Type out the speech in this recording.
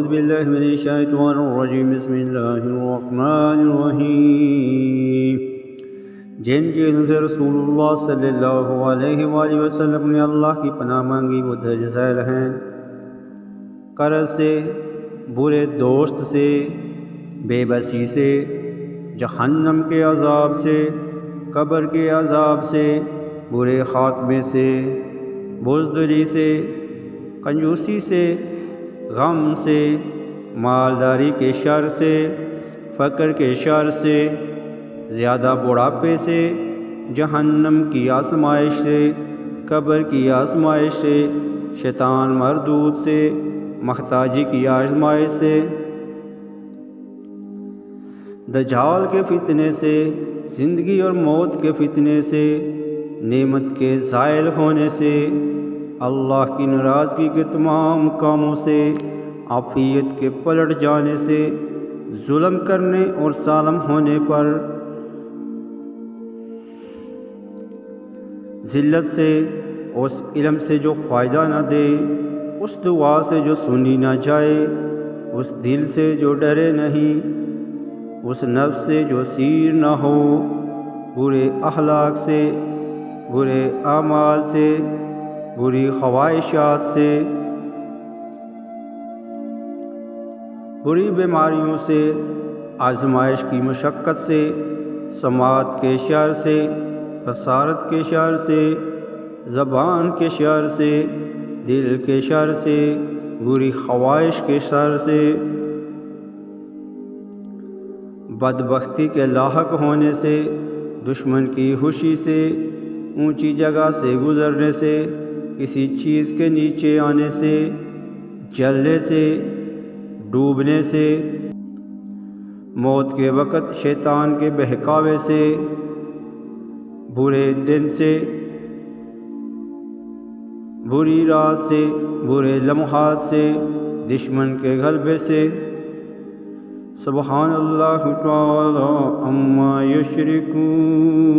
اعوذ باللہ من الشیطان الرجیم بسم اللہ الرحمن الرحیم۔ جن چیزوں سے رسول اللہ صلی اللہ علیہ وآلہ وسلم نے اللہ کی پناہ مانگی وہ درج ذیل ہیں: قرض سے، برے دوست سے، بے بسی سے، جہنم کے عذاب سے، قبر کے عذاب سے، برے خاتمے سے، بزدلی سے، کنجوسی سے، غم سے، مالداری کے شر سے، فقر کے شر سے، زیادہ بڑھاپے سے، جہنم کی آزمائش سے، قبر کی آزمائش سے، شیطان مردود سے، محتاجی کی آزمائش سے، دجال کے فتنے سے، زندگی اور موت کے فتنے سے، نعمت کے زائل ہونے سے، اللہ کی ناراضگی کے تمام کاموں سے، عافیت کے پلٹ جانے سے، ظلم کرنے اور ظالم ہونے پر، ذلت سے، اس علم سے جو فائدہ نہ دے، اس دعا سے جو سنی نہ جائے، اس دل سے جو ڈرے نہیں، اس نفس سے جو سیر نہ ہو، برے اخلاق سے، برے اعمال سے، بری خواہشات سے، بری بیماریوں سے، آزمائش کی مشقت سے، سماعت کے شر سے، بصارت کے شر سے، زبان کے شر سے، دل کے شر سے، بری خواہش کے شر سے، بدبختی کے لاحق ہونے سے، دشمن کی خوشی سے، اونچی جگہ سے گزرنے سے، کسی چیز کے نیچے آنے سے، جلنے سے، ڈوبنے سے، موت کے وقت شیطان کے بہکاوے سے، برے دن سے، بری رات سے، برے لمحات سے، دشمن کے غلبے سے۔ سبحان اللہ تعالی عما یشرکون۔